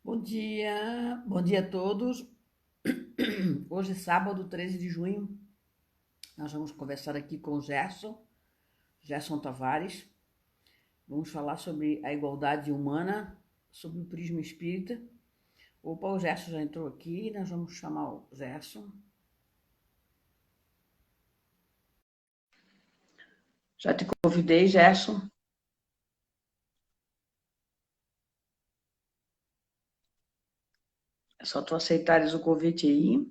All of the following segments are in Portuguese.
Bom dia a todos. Hoje, sábado, 13 de junho, nós vamos conversar aqui com o Gerson Tavares. Vamos falar sobre a igualdade humana, sobre o prisma espírita. Opa, o Gerson já entrou aqui, nós vamos chamar o Gerson. Já te convidei, Gerson. É só tu aceitares o convite aí.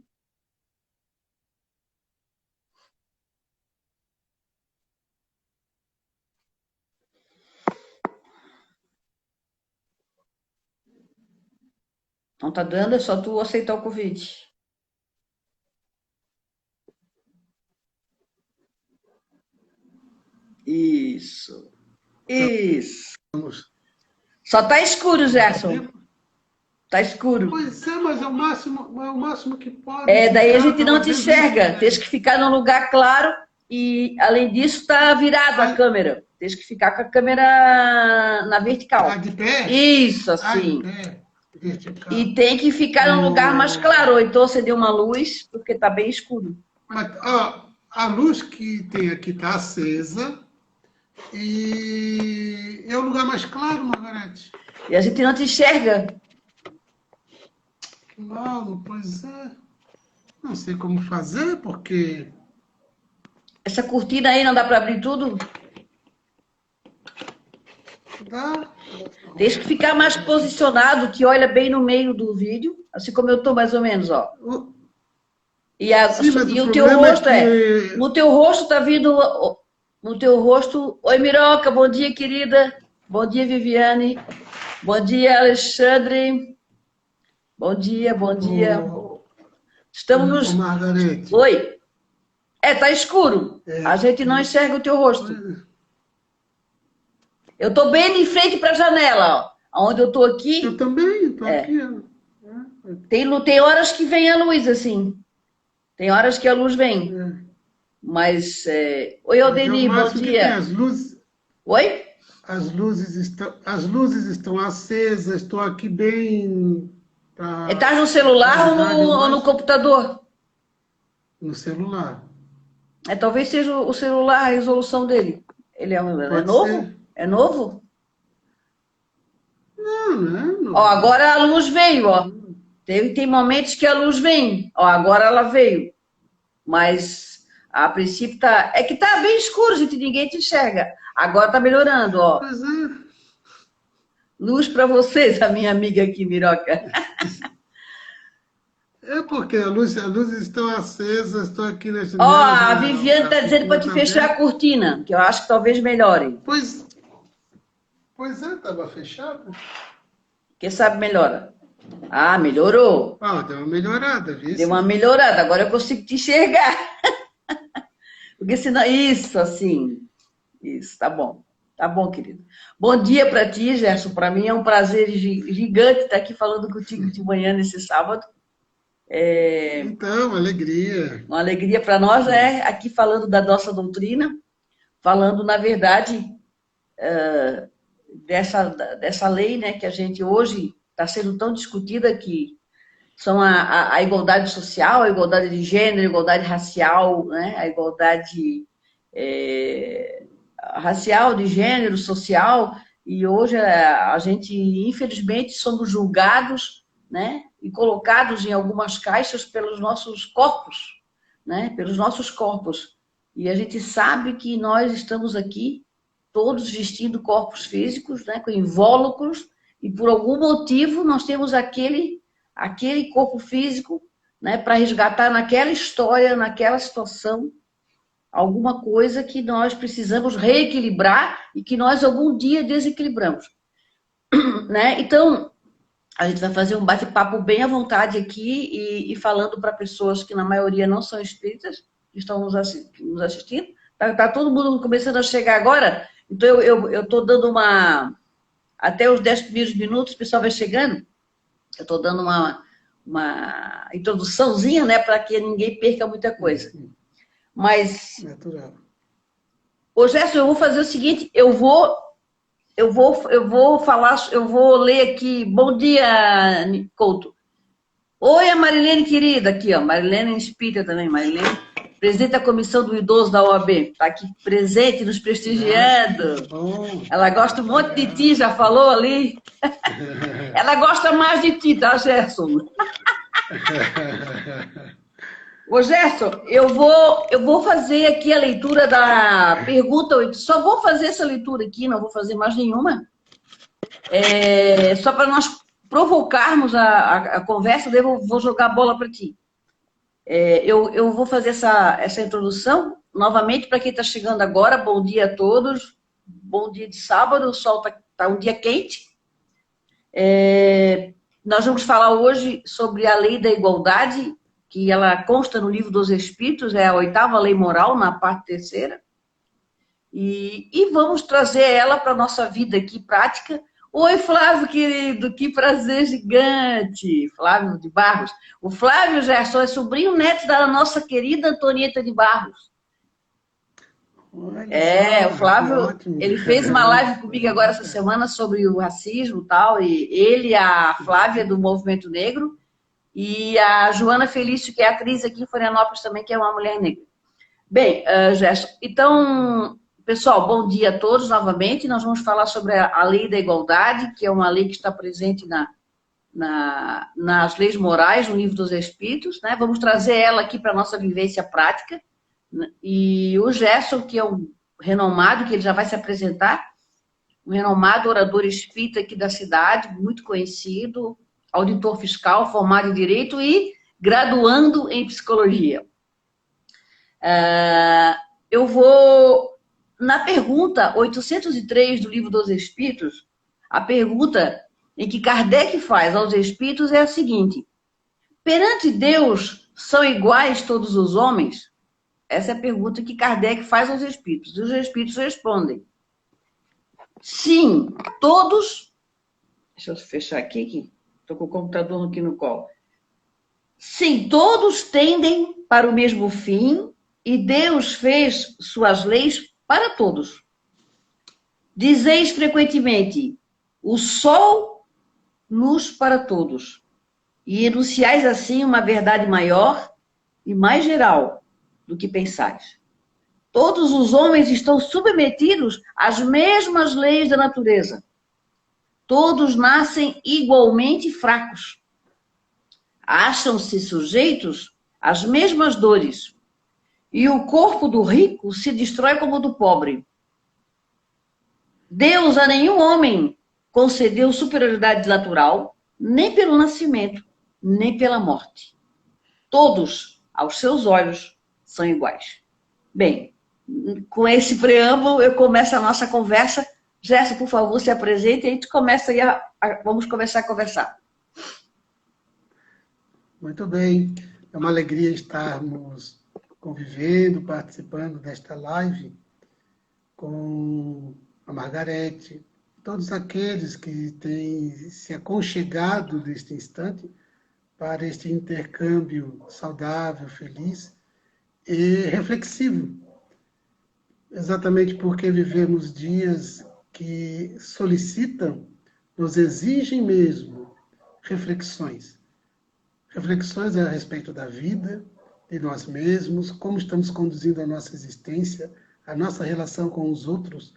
Não tá dando, é só tu aceitar o convite. Isso. Isso. Só tá escuro, Gerson. Tá escuro. Pois é, mas é o máximo que pode. Daí a gente não te enxerga. Tens que ficar num lugar claro e, além disso, tá virado a câmera. Tens que ficar com a câmera na vertical. De pé? Isso, assim. De pé. Vertical. E tem que ficar num lugar mais claro. Ou então acender uma luz, porque tá bem escuro. Mas, ó, a luz que tem aqui tá acesa e é o lugar mais claro, Margarete. E a gente não te enxerga. Claro, pois é. Não sei como fazer, porque... Essa cortina aí não dá para abrir tudo? Dá. Tens que ficar mais posicionado, que olha bem no meio do vídeo, assim como eu tô mais ou menos, ó. Sim, o teu rosto que... no teu rosto tá vindo, no teu rosto, oi Miroca, bom dia querida, bom dia Viviane, bom dia Alexandre, bom dia. Estamos nos... Margarete. Oi, tá escuro, a gente não enxerga o teu rosto. Eu tô bem em frente para a janela, ó, onde eu tô aqui. Eu também, tô aqui. Tem horas que vem a luz, assim. Tem horas que a luz vem. Mas... Oi, Aldeni, bom dia. As luzes... Oi? As luzes estão acesas, estou aqui bem... Tá no celular ou no computador? No celular. Talvez seja o celular, a resolução dele. Ele é novo? Ser. É novo? Não. Ó, agora a luz veio, ó. Tem momentos que a luz vem. Ó, agora ela veio. Mas a princípio tá... É que tá bem escuro, gente, ninguém te enxerga. Agora tá melhorando, ó. Pois é. Luz para vocês, a minha amiga aqui, Miroca. É porque as luzes estão acesas, estou aqui na janela. Ó, a Viviane tá dizendo para te fechar a cortina, que eu acho que talvez melhore. Pois é, estava fechada. Quem sabe melhora. Ah, melhorou. Deu uma melhorada, viu? Deu uma melhorada, agora eu consigo te enxergar. Porque senão... Isso, assim. Isso, tá bom. Tá bom, querido. Bom dia para ti, Gerson. Para mim é um prazer gigante estar aqui falando contigo de manhã nesse sábado. Então, uma alegria. Uma alegria para nós, aqui falando da nossa doutrina, falando, na verdade, dessa lei, né, que a gente hoje está sendo tão discutida, que são a igualdade social, a igualdade de gênero, a igualdade racial, né, a igualdade racial, de gênero, social, e hoje a gente, infelizmente, somos julgados, né, e colocados em algumas caixas pelos nossos corpos, né, pelos nossos corpos. E a gente sabe que nós estamos aqui, todos vestindo corpos físicos, né, com invólucros, e por algum motivo nós temos aquele corpo físico, né, para resgatar naquela história, naquela situação, alguma coisa que nós precisamos reequilibrar e que nós algum dia desequilibramos, né? Então, a gente vai fazer um bate-papo bem à vontade aqui e falando para pessoas que na maioria não são espíritas, que estão nos assistindo. Tá todo mundo começando a chegar agora, então eu estou dando até os 10 primeiros minutos, o pessoal vai chegando, eu estou dando uma introduçãozinha, né, para que ninguém perca muita coisa. Mas, natural. Ô Gerson, eu vou fazer o seguinte, eu vou eu vou ler aqui. Bom dia, Couto. Oi, a Marilene querida, aqui, ó. Marilene Espírita também, Marilene. Presidente da comissão do idoso da OAB. Está aqui presente, nos prestigiando. Ela gosta um monte de ti, já falou ali. Ela gosta mais de ti, tá, Gerson? Ô, Gerson, eu vou fazer aqui a leitura da pergunta 8. Só vou fazer essa leitura aqui, não vou fazer mais nenhuma. Só para nós provocarmos a conversa, eu vou jogar a bola para ti. Eu vou fazer essa introdução, novamente, para quem está chegando agora. Bom dia a todos. Bom dia de sábado, o sol está um dia quente. Nós vamos falar hoje sobre a lei da igualdade, que ela consta no Livro dos Espíritos, é a 8ª lei moral, na parte 3ª. E vamos trazer ela para a nossa vida aqui prática. Oi, Flávio, querido, que prazer gigante. Flávio de Barros. O Flávio Gerson é sobrinho neto da nossa querida Antonieta de Barros. O Flávio, ele fez uma live comigo agora essa semana sobre o racismo e tal, e ele, a Flávia do Movimento Negro, e a Joana Felício, que é atriz aqui em Florianópolis também, que é uma mulher negra. Bem, Gerson, então, pessoal, bom dia a todos novamente. Nós vamos falar sobre a lei da igualdade, que é uma lei que está presente nas leis morais, no Livro dos Espíritos, né? Vamos trazer ela aqui para a nossa vivência prática. E o Gerson, que é um renomado, que ele já vai se apresentar, um renomado orador espírita aqui da cidade, muito conhecido, auditor fiscal, formado em Direito e graduando em Psicologia. Eu vou, na pergunta 803 do Livro dos Espíritos, a pergunta em que Kardec faz aos Espíritos é a seguinte: perante Deus, são iguais todos os homens? Essa é a pergunta que Kardec faz aos Espíritos. E os Espíritos respondem: sim, todos... Deixa eu fechar aqui. Estou com o computador aqui no colo. Sim, todos tendem para o mesmo fim e Deus fez suas leis para todos. Dizeis frequentemente: o sol, luz para todos. E enunciais assim uma verdade maior e mais geral do que pensais. Todos os homens estão submetidos às mesmas leis da natureza. Todos nascem igualmente fracos. Acham-se sujeitos às mesmas dores. E o corpo do rico se destrói como o do pobre. Deus a nenhum homem concedeu superioridade natural, nem pelo nascimento, nem pela morte. Todos, aos seus olhos, são iguais. Bem, com esse preâmbulo, eu começo a nossa conversa. Gerson, por favor, se apresente e a gente começa aí vamos começar a conversar. Muito bem. É uma alegria estarmos convivendo, participando desta live com a Margarete, todos aqueles que têm se aconchegado neste instante para este intercâmbio saudável, feliz e reflexivo. Exatamente porque vivemos dias que solicitam, nos exigem mesmo reflexões. Reflexões a respeito da vida, de nós mesmos, como estamos conduzindo a nossa existência, a nossa relação com os outros,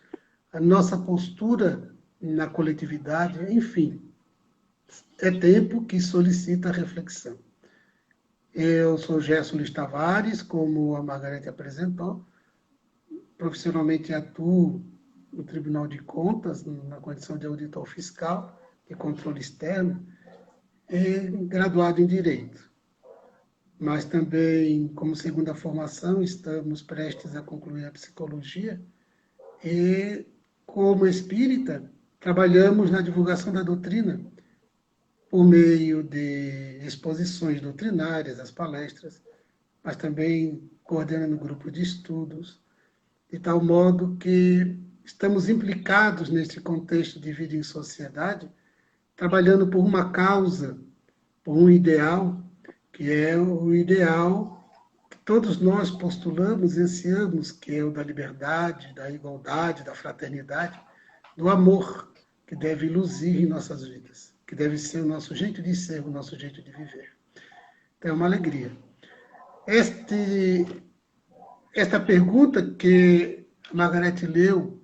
a nossa postura na coletividade, enfim. É tempo que solicita reflexão. Eu sou Gerson Luiz Tavares, como a Margarete apresentou. Profissionalmente atuo no Tribunal de Contas, na condição de auditor fiscal e controle externo, e graduado em Direito. Mas também, como segunda formação, estamos prestes a concluir a Psicologia e, como espírita, trabalhamos na divulgação da doutrina por meio de exposições doutrinárias, as palestras, mas também coordenando grupo de estudos, de tal modo que estamos implicados nesse contexto de vida em sociedade, trabalhando por uma causa, por um ideal, que é o ideal que todos nós postulamos e ansiamos, que é o da liberdade, da igualdade, da fraternidade, do amor que deve luzir em nossas vidas, que deve ser o nosso jeito de ser, o nosso jeito de viver. Então, é uma alegria. Esta pergunta que a Margarete leu,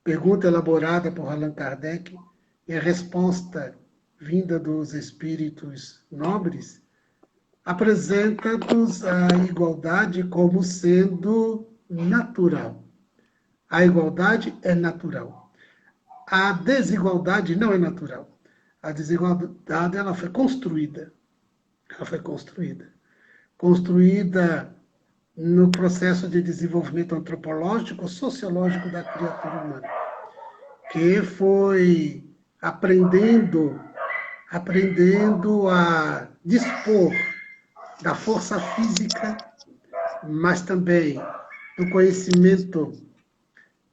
pergunta elaborada por Allan Kardec, e a resposta vinda dos espíritos nobres, apresenta-nos a igualdade como sendo natural. A igualdade é natural. A desigualdade não é natural. A desigualdade ela foi construída. Ela foi construída. Construída no processo de desenvolvimento antropológico, sociológico da criatura humana, que foi aprendendo a dispor da força física, mas também do conhecimento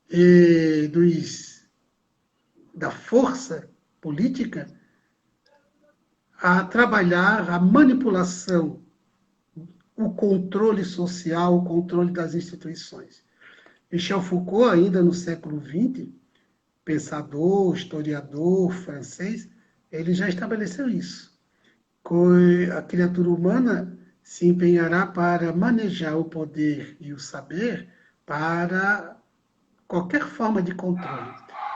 e da força política, a trabalhar a manipulação, o controle social, o controle das instituições. Michel Foucault, ainda no século XX, pensador, historiador francês, ele já estabeleceu isso. A criatura humana se empenhará para manejar o poder e o saber para qualquer forma de controle.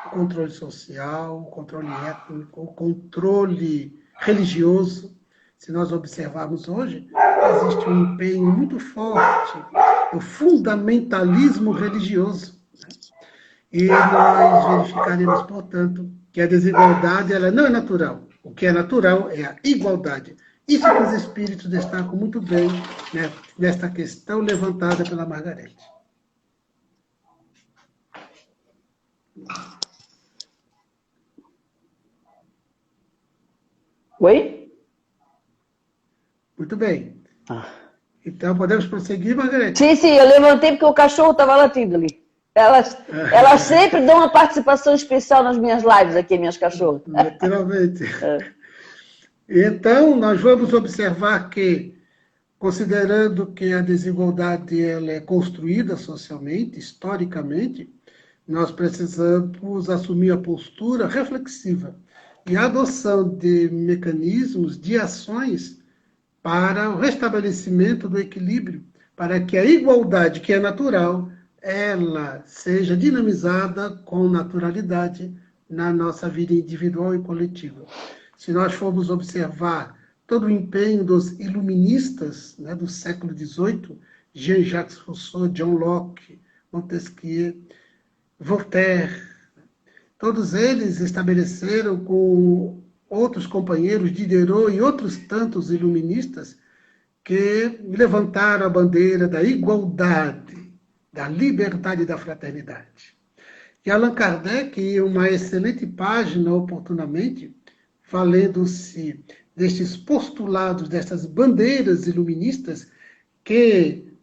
O controle social, o controle étnico, o controle religioso. Se nós observarmos hoje, existe um empenho muito forte do fundamentalismo religioso. E nós verificaremos, portanto, que a desigualdade ela não é natural. O que é natural é a igualdade. Isso que os espíritos destacam muito bem, né, nesta questão levantada pela Margarete. Oi? Muito bem. Então, podemos prosseguir, Margarete? Sim, sim, eu levantei porque o cachorro estava latindo ali. Elas sempre dão uma participação especial nas minhas lives aqui, minhas cachorras. Naturalmente. Então, nós vamos observar que, considerando que a desigualdade ela é construída socialmente, historicamente, nós precisamos assumir a postura reflexiva e a adoção de mecanismos, de ações para o restabelecimento do equilíbrio, para que a igualdade, que é natural, ela seja dinamizada com naturalidade na nossa vida individual e coletiva. Se nós formos observar todo o empenho dos iluministas, né, do século XVIII, Jean-Jacques Rousseau, John Locke, Montesquieu, Voltaire, todos eles estabeleceram com outros companheiros, Diderot e outros tantos iluministas, que levantaram a bandeira da igualdade, da liberdade e da fraternidade. E Allan Kardec, em uma excelente página, oportunamente, valendo-se destes postulados, destas bandeiras iluministas que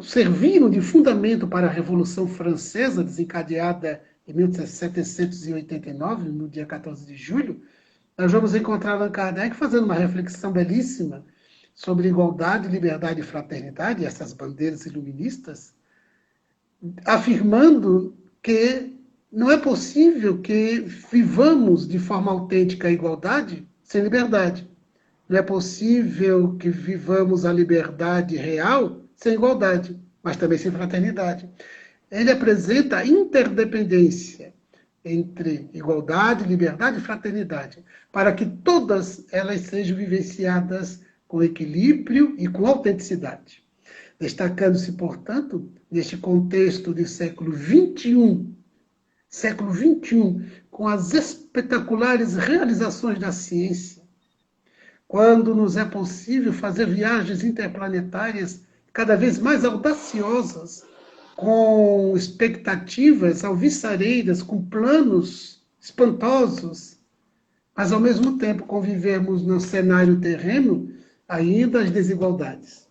serviram de fundamento para a Revolução Francesa, desencadeada em 1789, no dia 14 de julho, nós vamos encontrar Allan Kardec fazendo uma reflexão belíssima sobre igualdade, liberdade e fraternidade, essas bandeiras iluministas, afirmando que não é possível que vivamos de forma autêntica a igualdade sem liberdade. Não é possível que vivamos a liberdade real sem igualdade, mas também sem fraternidade. Ele apresenta a interdependência entre igualdade, liberdade e fraternidade, para que todas elas sejam vivenciadas com equilíbrio e com autenticidade. Destacando-se, portanto, neste contexto de século XXI, com as espetaculares realizações da ciência, quando nos é possível fazer viagens interplanetárias cada vez mais audaciosas, com expectativas alvissareiras, com planos espantosos, mas ao mesmo tempo convivemos no cenário terreno ainda as desigualdades,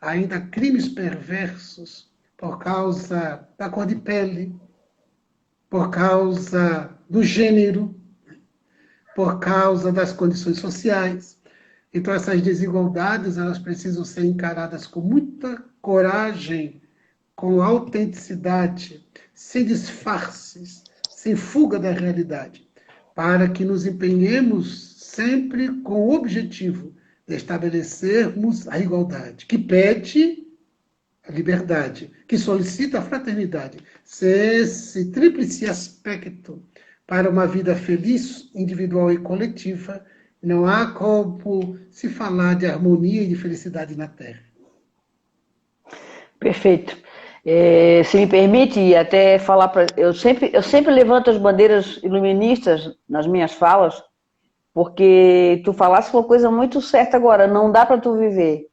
ainda crimes perversos por causa da cor de pele, por causa do gênero, por causa das condições sociais. Então, essas desigualdades, elas precisam ser encaradas com muita coragem, com autenticidade, sem disfarces, sem fuga da realidade, para que nos empenhemos sempre com o objetivo de estabelecermos a igualdade, que pede a liberdade, que solicita a fraternidade. Se esse tríplice aspecto para uma vida feliz, individual e coletiva, não há como se falar de harmonia e de felicidade na Terra. Perfeito. Se me permite até falar, eu sempre levanto as bandeiras iluministas nas minhas falas, porque tu falaste uma coisa muito certa agora, não dá para tu viver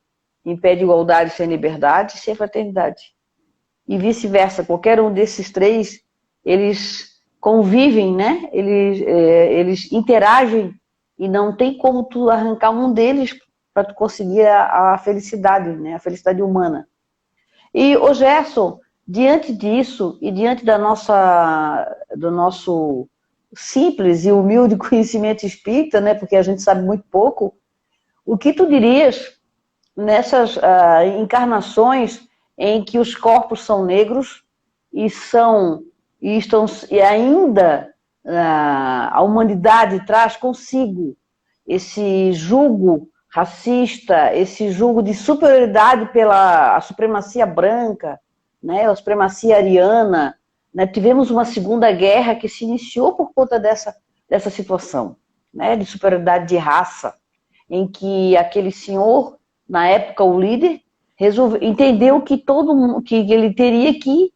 em pé de igualdade sem liberdade e sem fraternidade. E vice-versa, qualquer um desses três, eles convivem, né? Eles interagem e não tem como tu arrancar um deles para tu conseguir a felicidade, né? A felicidade humana. E, ô Gerson, diante disso e diante do nosso simples e humilde conhecimento espírita, né? Porque a gente sabe muito pouco, o que tu dirias nessas encarnações em que os corpos são negros e ainda a humanidade traz consigo esse julgo racista, esse julgo de superioridade pela supremacia branca, né, a supremacia ariana, né? Tivemos uma segunda guerra que se iniciou por conta dessa situação, né, de superioridade de raça, em que aquele senhor, na época o líder, entendeu que ele teria que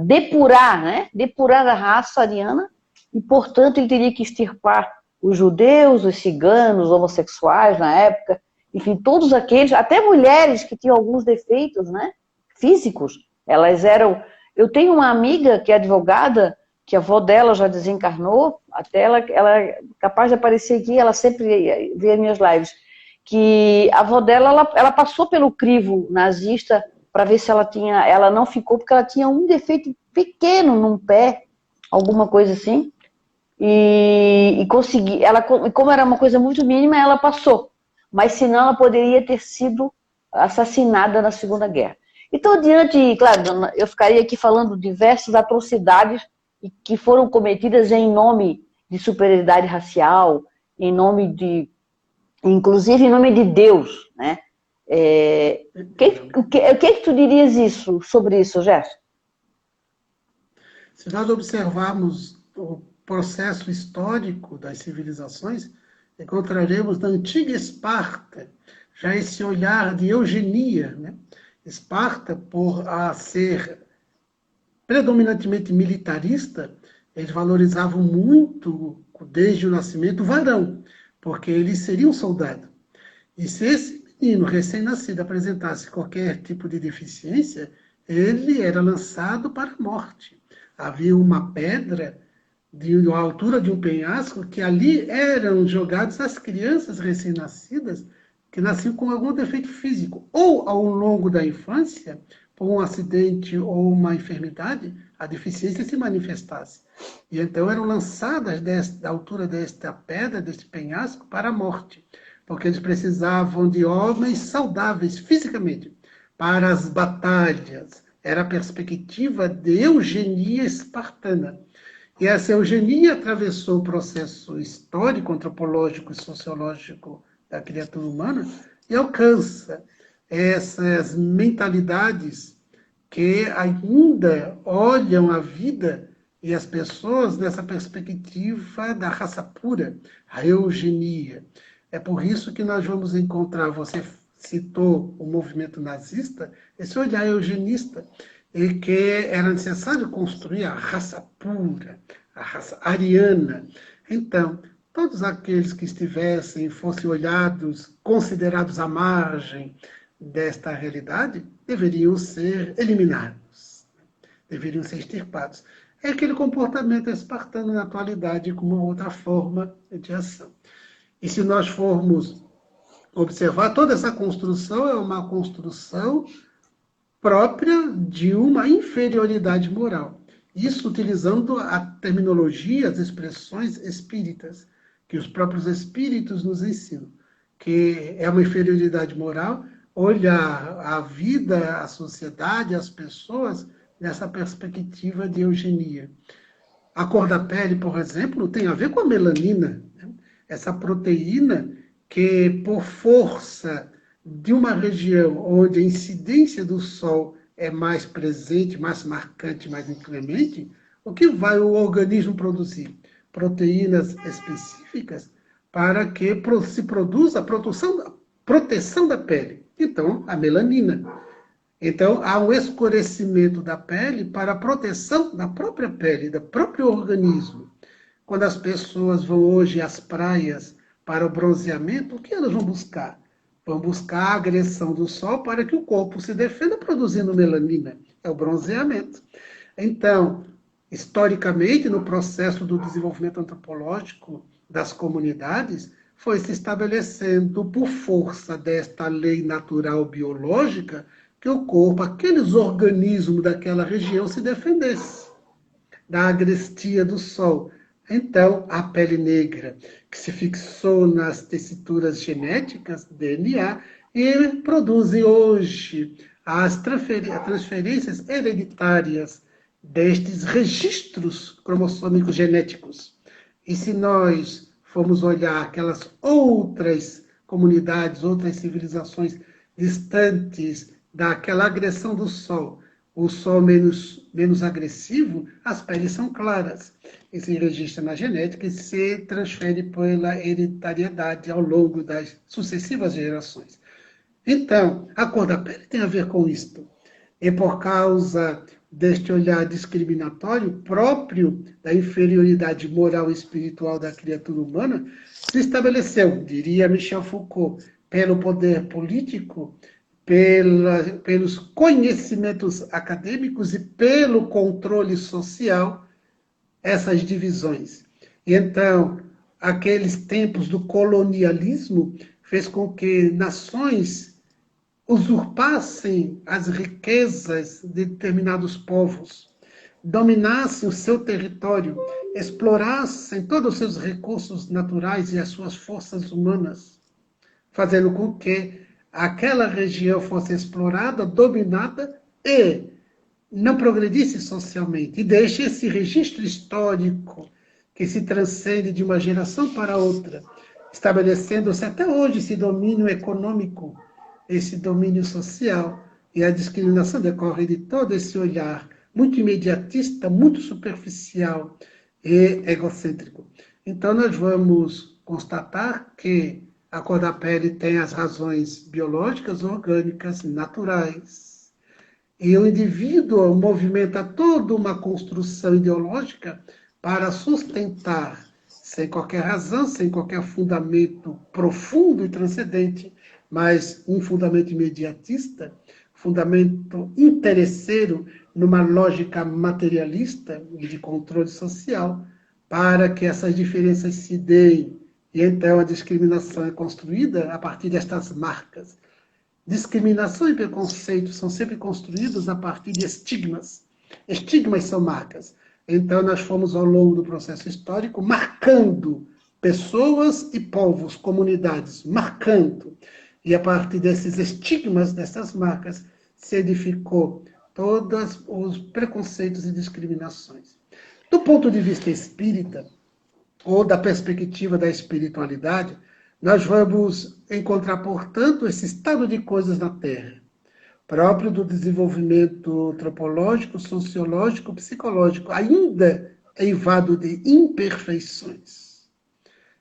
depurar, né? Depurar a raça ariana e, portanto, ele teria que extirpar os judeus, os ciganos, os homossexuais na época, enfim, todos aqueles, até mulheres que tinham alguns defeitos, né? Físicos, elas eram... Eu tenho uma amiga que é advogada, que a avó dela já desencarnou, até ela é capaz de aparecer aqui, ela sempre vê as minhas lives, que a avó dela, ela passou pelo crivo nazista para ver se ela não ficou, porque ela tinha um defeito pequeno num pé, alguma coisa assim, e consegui, como era uma coisa muito mínima, ela passou, mas senão ela poderia ter sido assassinada na Segunda Guerra. Então, claro, eu ficaria aqui falando diversas atrocidades que foram cometidas em nome de superioridade racial, inclusive em nome de Deus, né? O que tu dirias sobre isso, Gerson? Se nós observarmos o processo histórico das civilizações, encontraremos na antiga Esparta já esse olhar de eugenia, né? Esparta, por ser predominantemente militarista, eles valorizavam muito, desde o nascimento, o varão, porque ele seria um soldado. E se esse menino recém-nascido apresentasse qualquer tipo de deficiência, ele era lançado para a morte. Havia uma pedra de uma altura de um penhasco que ali eram jogados as crianças recém-nascidas que nasciam com algum defeito físico, ou ao longo da infância, por um acidente ou uma enfermidade, a deficiência se manifestasse. E então eram lançadas da altura desta pedra, deste penhasco, para a morte, porque eles precisavam de homens saudáveis fisicamente para as batalhas. Era a perspectiva de eugenia espartana. E essa eugenia atravessou o processo histórico, antropológico e sociológico da criatura humana e alcança essas mentalidades que ainda olham a vida e as pessoas nessa perspectiva da raça pura, a eugenia. É por isso que nós vamos encontrar, você citou o movimento nazista, esse olhar eugenista, e que era necessário construir a raça pura, a raça ariana. Então, todos aqueles que fossem olhados, considerados à margem desta realidade, deveriam ser eliminados, deveriam ser extirpados. É aquele comportamento espartano na atualidade como uma outra forma de ação. E se nós formos observar, toda essa construção é uma construção própria de uma inferioridade moral. Isso utilizando a terminologia, as expressões espíritas, que os próprios espíritos nos ensinam, que é uma inferioridade moral olhar a vida, a sociedade, as pessoas nessa perspectiva de eugenia. A cor da pele, por exemplo, tem a ver com a melanina, né? Essa proteína que, por força de uma região onde a incidência do sol é mais presente, mais marcante, mais inclemente, o que vai o organismo produzir? Proteínas específicas para que se produza a proteção da pele. Então, a melanina. Então, há um escurecimento da pele para a proteção da própria pele, do próprio organismo. Quando as pessoas vão hoje às praias para o bronzeamento, o que elas vão buscar? Vão buscar a agressão do sol para que o corpo se defenda produzindo melanina. É o bronzeamento. Então, historicamente, no processo do desenvolvimento antropológico das comunidades, foi se estabelecendo, por força desta lei natural biológica, que o corpo, aqueles organismos daquela região se defendesse da agrestia do sol. Então, a pele negra, que se fixou nas tessituras genéticas, DNA, e produzem hoje as transferências hereditárias destes registros cromossômicos genéticos. E se nós formos olhar aquelas outras comunidades, outras civilizações distantes daquela agressão do sol, o sol menos agressivo, as peles são claras. E se registra na genética e se transfere pela hereditariedade ao longo das sucessivas gerações. Então, a cor da pele tem a ver com isto. E por causa deste olhar discriminatório próprio da inferioridade moral e espiritual da criatura humana, se estabeleceu, diria Michel Foucault, pelo poder político, pelos conhecimentos acadêmicos e pelo controle social, essas divisões. E então, aqueles tempos do colonialismo fez com que nações usurpassem as riquezas de determinados povos, dominassem o seu território, explorassem todos os seus recursos naturais e as suas forças humanas, fazendo com que aquela região fosse explorada, dominada e não progredisse socialmente. E deixe esse registro histórico que se transcende de uma geração para outra, estabelecendo-se até hoje esse domínio econômico, esse domínio social. E a discriminação decorre de todo esse olhar muito imediatista, muito superficial e egocêntrico. Então, nós vamos constatar que a cor da pele tem as razões biológicas, orgânicas, naturais. E o indivíduo movimenta toda uma construção ideológica para sustentar, sem qualquer razão, sem qualquer fundamento profundo e transcendente, mas um fundamento imediatista, fundamento interesseiro, numa lógica materialista e de controle social, para que essas diferenças se deem. E então a discriminação é construída a partir destas marcas. Discriminação e preconceito são sempre construídos a partir de estigmas. Estigmas são marcas. Então nós fomos ao longo do processo histórico marcando pessoas e povos, comunidades, marcando. E a partir desses estigmas, dessas marcas, se edificou todos os preconceitos e discriminações. Do ponto de vista espírita, ou da perspectiva da espiritualidade, nós vamos encontrar, portanto, esse estado de coisas na Terra, próprio do desenvolvimento antropológico, sociológico, psicológico, ainda eivado de imperfeições.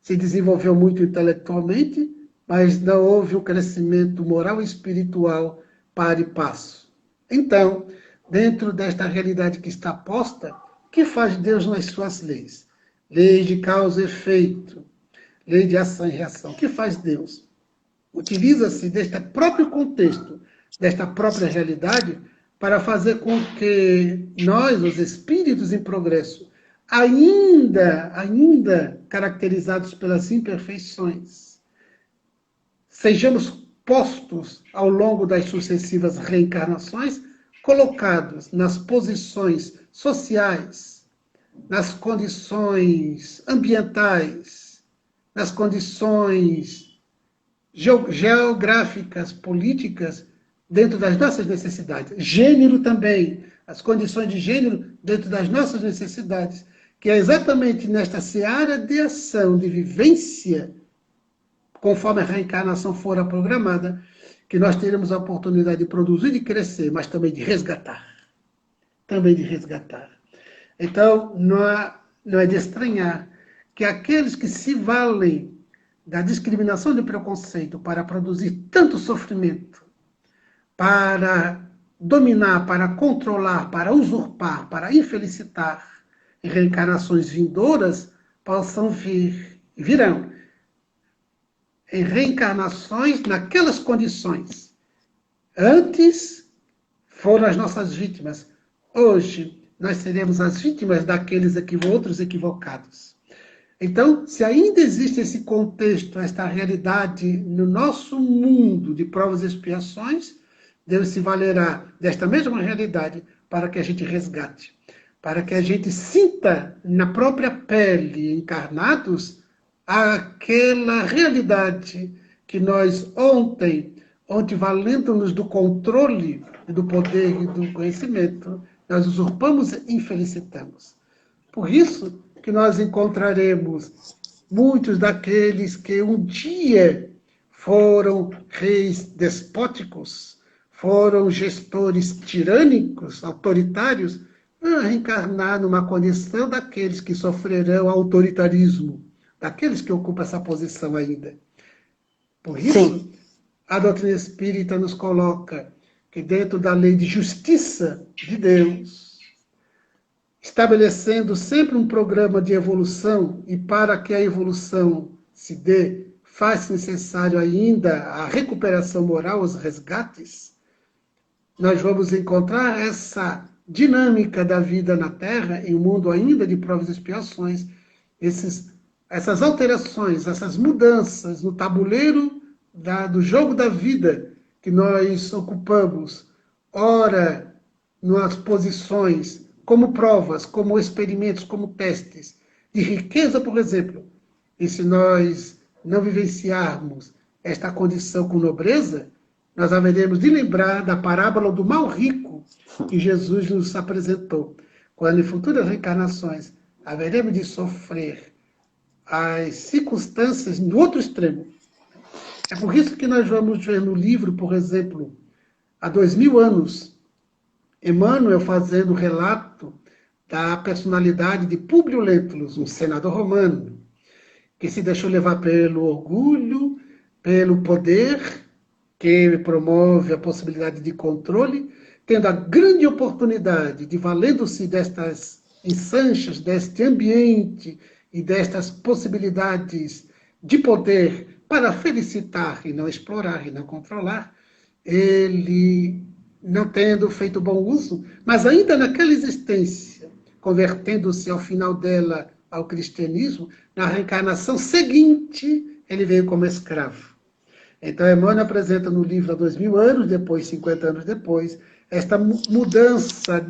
Se desenvolveu muito intelectualmente, mas não houve um crescimento moral e espiritual para e passo. Então, dentro desta realidade que está posta, o que faz Deus nas suas leis? Lei de causa e efeito, lei de ação e reação. O que faz Deus? Utiliza-se deste próprio contexto, desta própria realidade, para fazer com que nós, os espíritos em progresso, ainda caracterizados pelas imperfeições, sejamos postos ao longo das sucessivas reencarnações, colocados nas posições sociais, nas condições ambientais, nas condições geográficas, políticas, dentro das nossas necessidades. Gênero também, as condições de gênero dentro das nossas necessidades. que é exatamente nesta seara de ação, de vivência, conforme a reencarnação fora programada, que nós teremos a oportunidade de produzir e crescer, mas também de resgatar. Também de resgatar. Então, não é de estranhar que aqueles que se valem da discriminação e do preconceito para produzir tanto sofrimento, para dominar, para controlar, para usurpar, para infelicitar em reencarnações vindouras, possam virão em reencarnações naquelas condições. Antes foram as nossas vítimas. Hoje nós seremos as vítimas daqueles outros equivocados. Então, se ainda existe esse contexto, esta realidade no nosso mundo de provas e expiações, Deus se valerá desta mesma realidade para que a gente resgate, para que a gente sinta na própria pele, encarnados, aquela realidade que nós ontem valendo-nos do controle, do poder e do conhecimento, nós usurpamos e infelicitamos. Por isso que nós encontraremos muitos daqueles que um dia foram reis despóticos, foram gestores tirânicos, autoritários, a reencarnar numa condição daqueles que sofrerão autoritarismo, daqueles que ocupam essa posição ainda. Por isso, sim, a doutrina espírita nos coloca que dentro da lei de justiça de Deus, estabelecendo sempre um programa de evolução, e para que a evolução se dê, faz necessário ainda a recuperação moral, os resgates, nós vamos encontrar essa dinâmica da vida na Terra, em um mundo ainda de provas e expiações, essas alterações, essas mudanças no tabuleiro do jogo da vida que nós ocupamos, ora nas posições como provas, como experimentos, como testes de riqueza, por exemplo. E se nós não vivenciarmos esta condição com nobreza, nós haveremos de lembrar da parábola do mal rico que Jesus nos apresentou. Quando em futuras reencarnações haveremos de sofrer as circunstâncias do outro extremo. É por isso que nós vamos ver no livro, por exemplo, há 2000 anos, Emmanuel fazendo relato da personalidade de Públio Lentulus, um senador romano, que se deixou levar pelo orgulho, pelo poder, que promove a possibilidade de controle, tendo a grande oportunidade de, valendo-se destas ensanchas, deste ambiente e destas possibilidades de poder para felicitar e não explorar e não controlar, ele, não tendo feito bom uso, mas ainda naquela existência, convertendo-se ao final dela ao cristianismo, na reencarnação seguinte, ele veio como escravo. Então, Emmanuel apresenta no livro há 2000 anos depois, 50 anos depois, esta mudança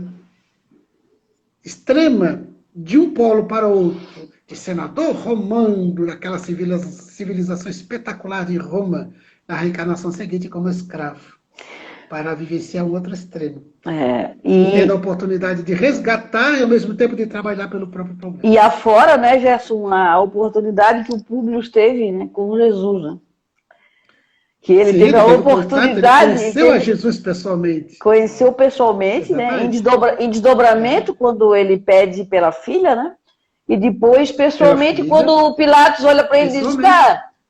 extrema de um polo para outro, de senador romano, daquela civilização espetacular de Roma, na reencarnação seguinte como escravo, para vivenciar um outro extremo. E tendo a oportunidade de resgatar e, ao mesmo tempo, de trabalhar pelo próprio problema. E afora, né, Gerson, a oportunidade que o Públio teve, né, com Jesus, né? Que ele teve a oportunidade... Ele conheceu a Jesus pessoalmente. Conheceu pessoalmente, né, em desdobramento, quando ele pede pela filha, né? E depois, pessoalmente, quando o Pilatos olha para ele e diz,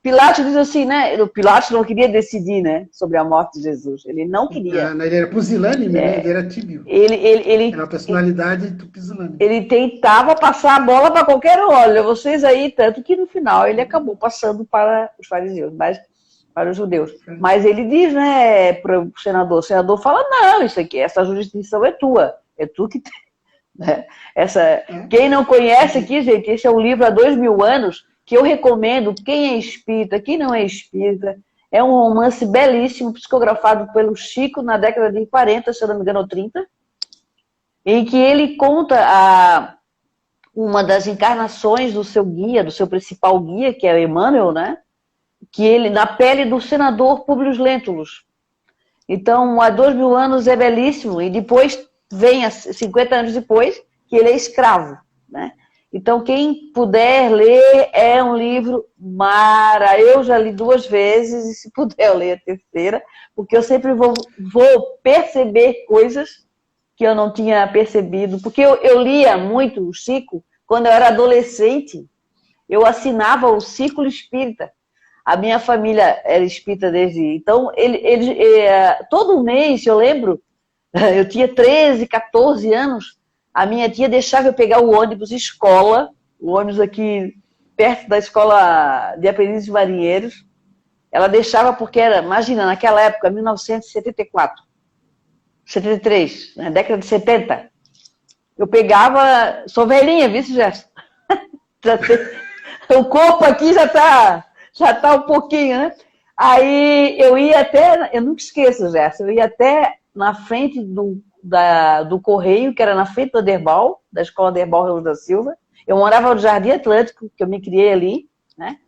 Pilatos diz assim, né? O Pilatos não queria decidir, né, sobre a morte de Jesus. Ele não queria. Ele era pusilânime, né? Ele era tíbio. Ele era a personalidade do pusilânime. Ele tentava passar a bola para qualquer um. Olha, vocês aí, tanto que no final ele acabou passando para os fariseus, mas para os judeus. Mas ele diz, né, para o senador fala, não, isso aqui, essa jurisdição é tua. É tu que tem. Né? Quem não conhece aqui, gente, esse é um livro há 2000 anos, que eu recomendo, quem é espírita, quem não é espírita, é um romance belíssimo, psicografado pelo Chico na década de 40, se eu não me engano, ou 30, em que ele conta uma das encarnações do seu guia, do seu principal guia, que é o Emmanuel, né? Que ele, na pele do senador Públio Lentulus. Então, há 2000 anos é belíssimo, e depois vem, 50 anos depois, que ele é escravo, né? Então, quem puder ler, é um livro mara. Eu já li 2 vezes, e se puder, eu leio a terceira, porque eu sempre vou perceber coisas que eu não tinha percebido. Porque eu lia muito o Chico quando eu era adolescente. Eu assinava o Círculo Espírita. A minha família era espírita desde... Então, todo mês, eu lembro, eu tinha 13, 14 anos, a minha tia deixava eu pegar o ônibus escola, o ônibus aqui perto da escola de aprendizes marinheiros. Ela deixava porque era, imagina, naquela época, 1974, 73, na década de 70. Eu pegava, sou velhinha, viu, Gerson? O corpo aqui já tá um pouquinho, né? Aí eu ia até, eu nunca esqueço, Gerson, eu ia até na frente do Correio, que era na frente do Aderbal, da Escola Aderbal Ramos da Silva. Eu morava no Jardim Atlântico, que eu me criei ali, né?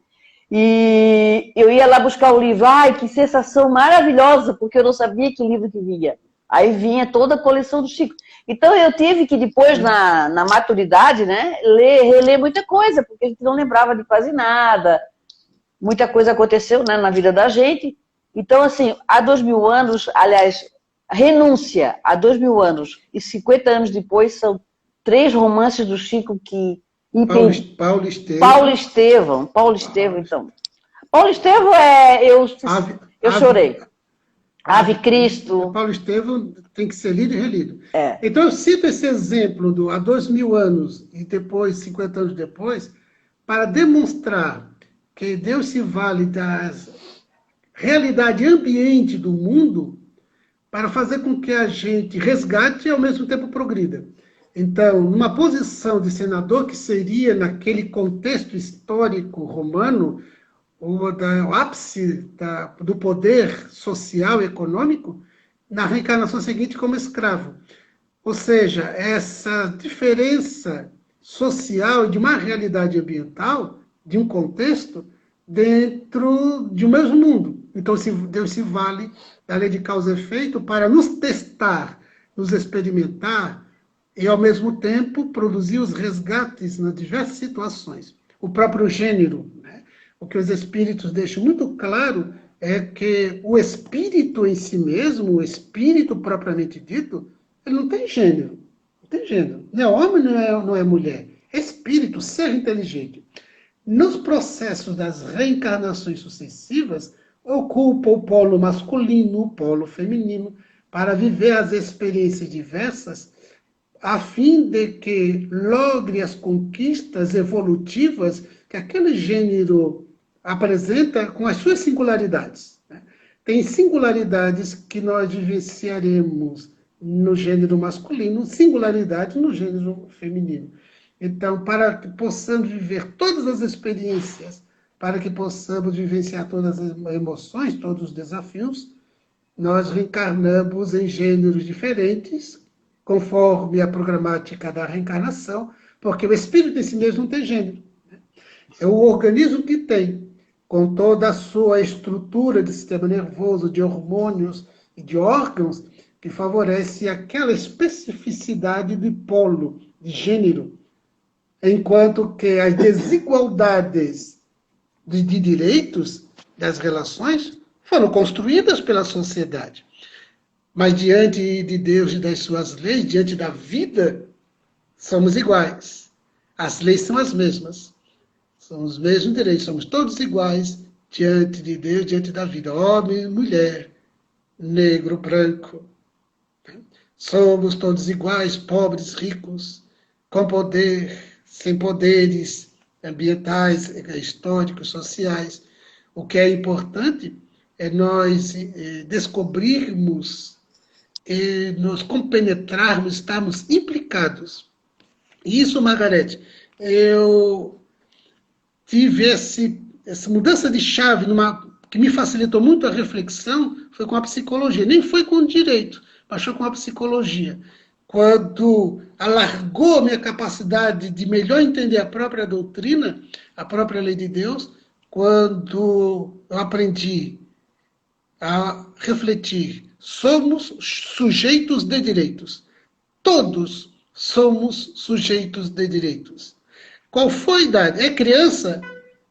E eu ia lá buscar o livro. Ai, que sensação maravilhosa, porque eu não sabia que livro que vinha. Aí vinha toda a coleção do Chico. Então eu tive que depois, na maturidade, né, reler muita coisa, porque a gente não lembrava de quase nada. Muita coisa aconteceu, né, na vida da gente. Então, assim, há 2000 anos, aliás, Renúncia, há 2000 anos e 50 anos depois, são 3 romances do Chico que... Paulo Estevam. Paulo Estevam, então. Paulo Estevam eu chorei. Ave Cristo. Paulo Estevam tem que ser lido e relido. É. Então eu cito esse exemplo há 2000 anos e depois, 50 anos depois, para demonstrar que Deus se vale da realidade ambiente do mundo para fazer com que a gente resgate e ao mesmo tempo progrida. Então, numa posição de senador, que seria naquele contexto histórico romano, o ápice do poder social e econômico, na reencarnação seguinte como escravo. Ou seja, essa diferença social de uma realidade ambiental, de um contexto, dentro de um mesmo mundo. Então, Deus se vale da lei de causa e efeito para nos testar, nos experimentar e, ao mesmo tempo, produzir os resgates nas diversas situações. O próprio gênero, né? O que os espíritos deixam muito claro é que o espírito em si mesmo, o espírito propriamente dito, ele não tem gênero. Não tem gênero. Não é homem, não é mulher. É espírito, ser inteligente. Nos processos das reencarnações sucessivas, ocupa o polo masculino, o polo feminino, para viver as experiências diversas, a fim de que logre as conquistas evolutivas que aquele gênero apresenta com as suas singularidades. Tem singularidades que nós vivenciaremos no gênero masculino, singularidades no gênero feminino. Então, para que possamos viver todas as experiências, para que possamos vivenciar todas as emoções, todos os desafios, nós reencarnamos em gêneros diferentes, conforme a programática da reencarnação, porque o espírito em si mesmo não tem gênero. É o organismo que tem, com toda a sua estrutura de sistema nervoso, de hormônios e de órgãos, que favorece aquela especificidade de polo, de gênero, enquanto que as desigualdades de direitos das relações foram construídas pela sociedade. Mas diante de Deus e das suas leis, diante da vida, somos iguais. As leis são as mesmas. São os mesmos direitos, somos todos iguais diante de Deus, diante da vida. Homem, mulher, negro, branco. Somos todos iguais, pobres, ricos, com poder, sem poderes ambientais, históricos, sociais. O que é importante é nós descobrirmos e nos compenetrarmos, estarmos implicados. Isso, Margarete, eu tive essa mudança de chave que me facilitou muito a reflexão, foi com a psicologia. Nem foi com o direito, mas foi com a psicologia. Quando alargou a minha capacidade de melhor entender a própria doutrina, a própria lei de Deus, quando eu aprendi a refletir, somos sujeitos de direitos. Todos somos sujeitos de direitos. Qual foi a idade? É criança?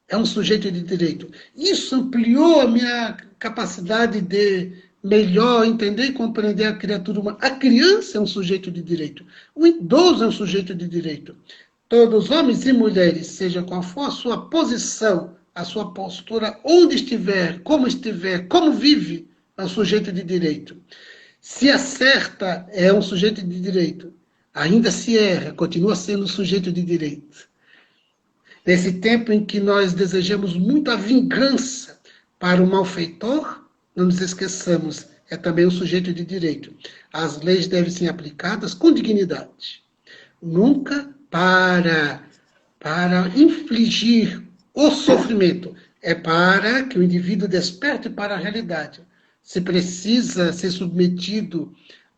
É um sujeito de direito. Isso ampliou a minha capacidade de melhor entender e compreender a criatura humana. A criança é um sujeito de direito. O idoso é um sujeito de direito. Todos, homens e mulheres, seja qual for a sua posição, a sua postura, onde estiver, como vive, é um sujeito de direito. Se acerta, é um sujeito de direito. Ainda se erra, continua sendo um sujeito de direito. Nesse tempo em que nós desejamos muito a vingança para o malfeitor, não nos esqueçamos, é também um sujeito de direito. As leis devem ser aplicadas com dignidade. Nunca para infligir o sofrimento. É para que o indivíduo desperte para a realidade. Se precisa ser submetido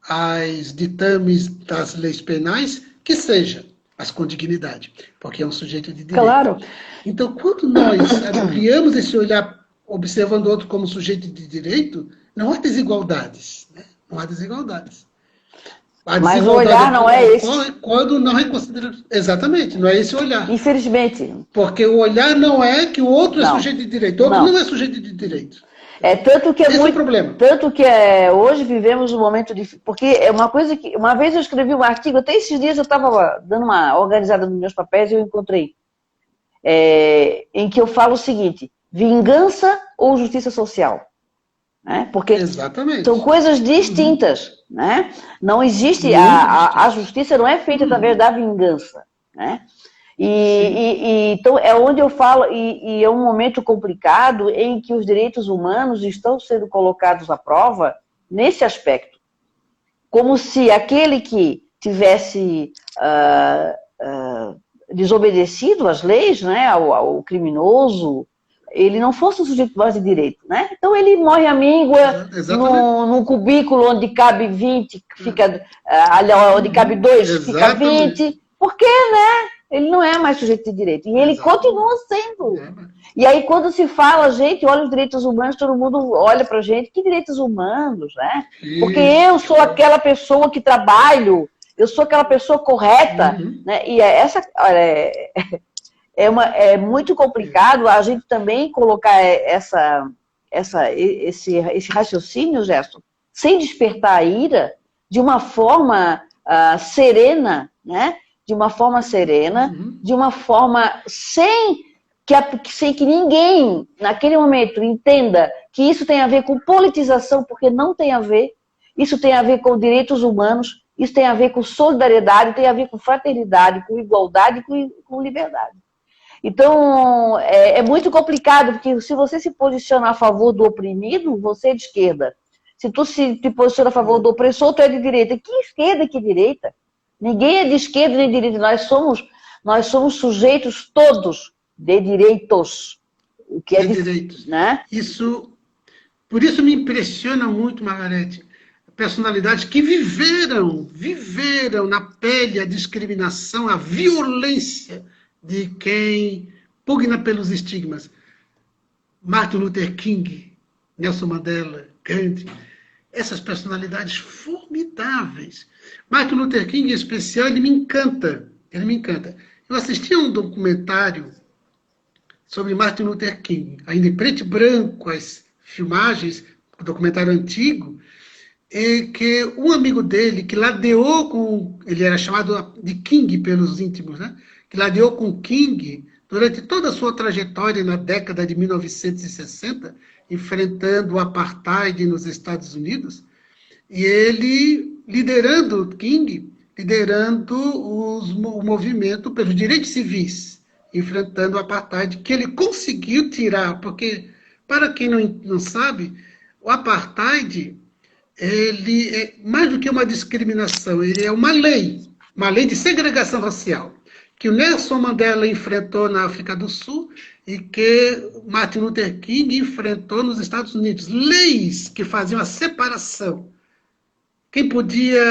aos ditames das leis penais, que seja, mas com dignidade, porque é um sujeito de direito. Claro. Então, quando nós ampliamos esse olhar, observando o outro como sujeito de direito, não há desigualdades. Né? Não há desigualdades. Mas o olhar não é esse. Quando não é considerado. Exatamente, não é esse olhar. Infelizmente. Porque o olhar não é que o outro é Não. sujeito de direito. O outro não é sujeito de direito. Tanto que é esse muito. É o problema. Tanto que hoje vivemos um momento de. Porque é uma coisa que. Uma vez eu escrevi um artigo, até esses dias eu estava dando uma organizada nos meus papéis e eu encontrei. Em que eu falo o seguinte: vingança ou justiça social? Né? Porque Exatamente. são coisas distintas. Né? Não existe. A justiça não é feita através da vingança. Né? Então, é onde eu falo, e é um momento complicado em que os direitos humanos estão sendo colocados à prova nesse aspecto. Como se aquele que tivesse desobedecido às leis, né, ao criminoso, ele não fosse um sujeito mais de direito. Né? Então, ele morre à míngua num cubículo onde cabe 20, fica, onde cabe 2, fica 20. Por quê, né? Ele não é mais sujeito de direito. E ele continua sendo. E aí, quando se fala, gente, olha os direitos humanos, todo mundo olha pra gente, que direitos humanos, né? Porque eu sou aquela pessoa que trabalho, eu sou aquela pessoa correta, né? E é muito complicado a gente também colocar esse raciocínio, Gerson, sem despertar a ira, de uma forma serena, né? De uma forma serena, de uma forma sem que ninguém, naquele momento, entenda que isso tem a ver com politização, porque não tem a ver. Isso tem a ver com direitos humanos, isso tem a ver com solidariedade, tem a ver com fraternidade, com igualdade, com liberdade. Então, é muito complicado, porque se você se posiciona a favor do oprimido, você é de esquerda. Se tu te posiciona a favor do opressor, tu é de direita. Que esquerda, que direita? Ninguém é de esquerda nem de direita. Nós somos sujeitos todos de direitos. O que é de direitos. Né? Por isso me impressiona muito, Margarete, personalidades que viveram na pele a discriminação, a violência de quem pugna pelos estigmas. Martin Luther King, Nelson Mandela, Gandhi, essas personalidades formidáveis. Martin Luther King, em especial, ele me encanta. Eu assisti a um documentário sobre Martin Luther King, ainda em preto e branco, as filmagens, um documentário antigo, e que um amigo dele, que ladeou com... Ele era chamado de King pelos íntimos, né? Que ladeou com King durante toda a sua trajetória na década de 1960, enfrentando o apartheid nos Estados Unidos, e ele liderando o movimento pelos direitos civis, enfrentando o apartheid, que ele conseguiu tirar, porque, para quem não sabe, o apartheid, ele é mais do que uma discriminação, ele é uma lei de segregação racial, que o Nelson Mandela enfrentou na África do Sul e que Martin Luther King enfrentou nos Estados Unidos. Leis que faziam a separação. Quem podia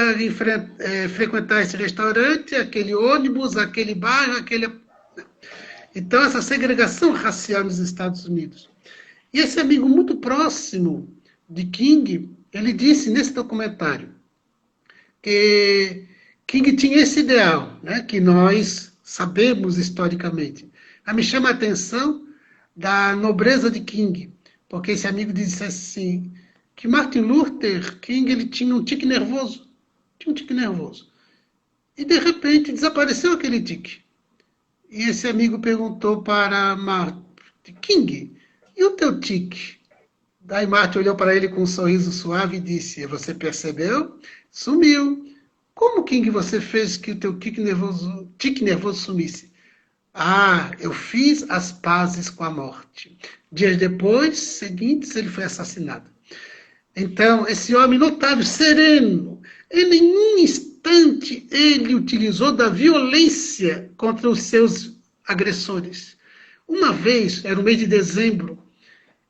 frequentar esse restaurante, aquele ônibus, aquele bairro, Então, essa segregação racial nos Estados Unidos. E esse amigo muito próximo de King, ele disse nesse documentário que King tinha esse ideal, né, que nós sabemos historicamente. Mas me chama a atenção da nobreza de King, porque esse amigo disse assim, que Martin Luther King ele tinha um tique nervoso. Tinha um tique nervoso. E, de repente, desapareceu aquele tique. E esse amigo perguntou para Martin, King, e o teu tique? Daí Martin olhou para ele com um sorriso suave e disse, você percebeu? Sumiu. Como, King, você fez que o teu tique nervoso sumisse? Ah, eu fiz as pazes com a morte. Dias depois, seguintes, ele foi assassinado. Então, esse homem notável, sereno, em nenhum instante ele utilizou da violência contra os seus agressores. Uma vez, era o mês de dezembro,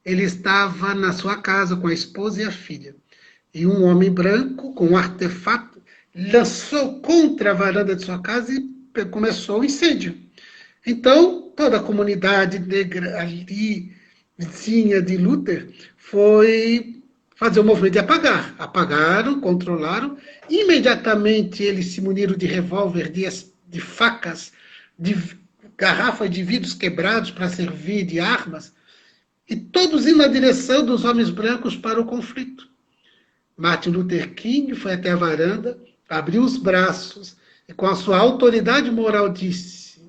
ele estava na sua casa com a esposa e a filha. E um homem branco, com um artefato, lançou contra a varanda de sua casa e começou o incêndio. Então, toda a comunidade negra ali, vizinha de Luther, foi fazer o movimento de apagar. Apagaram, controlaram. Imediatamente eles se muniram de revólver, de facas, de garrafas de vidros quebrados para servir de armas. E todos indo na direção dos homens brancos para o conflito. Martin Luther King foi até a varanda, abriu os braços e com a sua autoridade moral disse,